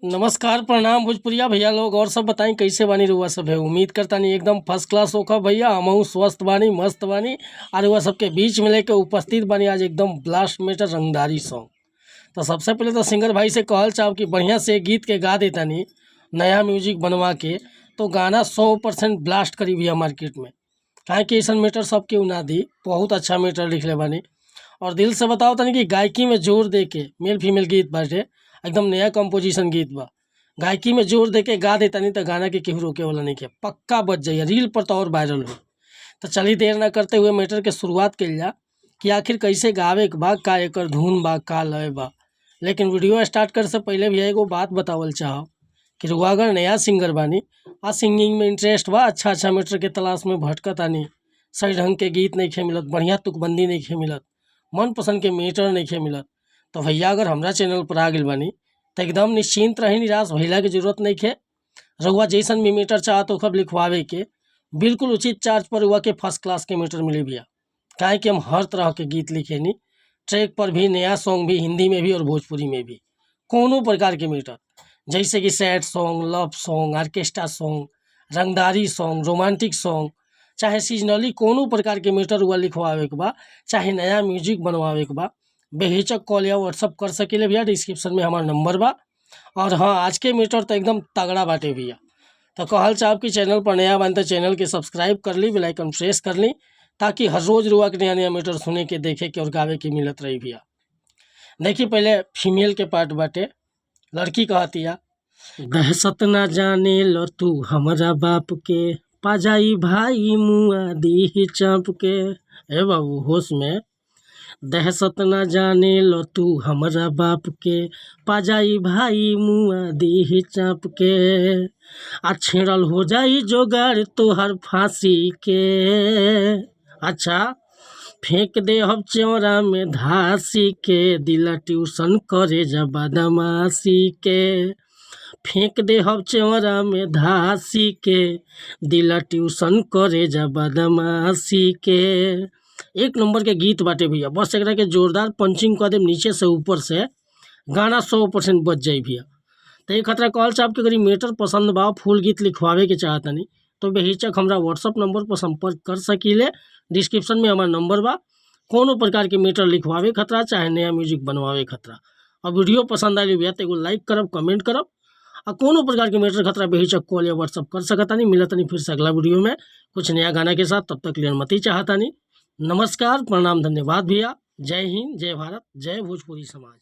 नमस्कार प्रणाम भोजपुरिया भैया लोग और सब बताई कैसे बानी रुआ सब है। उम्मीद करता नहीं एकदम फर्स्ट क्लास होखा भैया। हमहू स्वस्थ बानी मस्त बानी और रुआ सबके बीच में लेके उपस्थित बानी आज एकदम ब्लास्ट मेटर रंगदारी सॉन्ग। तो सबसे पहले तो सिंगर भाई से कहल चाहब कि बढ़िया से गीत के गा देता नहीं नया म्यूजिक बनवा के तो गाना 100% ब्लास्ट करी भैया मार्केट में। काहे कि ऐसा मीटर सबके उना दी बहुत अच्छा मीटर लिख ले बानी और दिल से बताओ तनी कि गायकी में जोर दे के मेल फीमेल गीत बाटे एकदम नया कंपोजिशन गीत बा। गायकी में जोर दे के गा देता नहीं तो गाना के केहू रोके वाला नहीं के पक्का बच जाइए रील पर तो और वायरल हो। तो चलिए देर ना करते हुए मैटर के शुरुआत कल जा कि आखिर कैसे गावे के बा का एकर धुन बा का लय बा। लेकिन वीडियो स्टार्ट कर से पहले भी एगो बात बतावल चाहब कि रुआ अगर नया सिंगर बानी आ सिंगिंग में इंटरेस्ट बा अच्छा मैटर के तलाश में भटकत आनी सही ढंग के गीत नहीं खे मिलत बढ़िया तुकबंदी नहीं खे मिलत मन पसंद के मीटर नहीं खे मिलत तो भैया अगर हमरा चैनल पर आ गई बानी तो एकदम निश्चिंत रही निराश भैला की जरूरत नहीं है। रउआ जैसन भी मीटर चाहत हो लिखवावे के बिल्कुल उचित चार्ज पर हुआ के फर्स्ट क्लास के मीटर मिले भैया। काहे कि हम हर तरह के गीत लिखे नी ट्रैक पर भी नया सॉन्ग भी हिंदी में भी और भोजपुरी में भी कोनो प्रकार के मीटर जैसे कि sad song love song orchestra song रंगदारी सॉन्ग रोमांटिक सॉन्ग चाहे सीजनली कोनो प्रकार के मीटर हुआ लिखवावे के बा चाहे नया म्यूजिक बनवावे के बा बेहिचक कॉल या व्हाट्सअप कर सकेले भैया। डिस्क्रिप्शन में हमारा नंबर बा और हाँ आज के मीटर तो एकदम तगड़ा बाटे भैया। तो कहल चाहब कि चैनल पर नया बन तो चैनल के सब्सक्राइब कर ली बेल आइकन प्रेस कर ली ताकि हर रोज़ रुआ के नया नया मीटर सुने के देखे के और गावे के मिलत रही भैया। देखिए पहले फीमेल के पार्ट बाटे लड़की कहतिया दहशत ना जाने लो तू हमारा बाप के पाजाई भाई मुआ दी चाँप के। ए बाबू होश में दहशत ना जाने लो तू हमारा बाप के पाजाई भाई मुआ दी चाँप के आ छेड़ल हो जाई जोगाड़ तोहर फांसी के। अच्छा फेंक दे हम चौरा में धासी के दिला ट्यूशन करे जा बदमाशी के। फेंक दे हम चौरा में धासी के दिला ट्यूशन करे जा बदमाशी के। एक नंबर के गीत बाटे भैया बस एक के जोरदार पंचिंग कर दे नीचे से ऊपर से गाना 100% बच जाए भैया। तो एक खतरा कॉल चाप के अगर मीटर पसंद बा फुल गीत लिखवावे के चाहता नहीं तो बेहिचक हमरा व्हाट्सअप नंबर पर संपर्क कर सकीले। डिस्क्रिप्शन में हमारा नंबर बा कोनो प्रकार के मीटर लिखवावे खतरा चाहे नया म्यूजिक बनवावे खतरा। और वीडियो पसंद आई भैया तो एगो लाइक करब कमेंट करब और कोनो प्रकार के मीटर खतरा बेहिचक कॉल या व्हाट्सअप कर सकता नहीं मिलता नहीं फिर से अगला वीडियो में कुछ नया गाना के साथ। तब तक क्लियर मती चाहता नहीं। नमस्कार प्रणाम धन्यवाद भैया। जय हिंद जय भारत जय भोजपुरी समाज।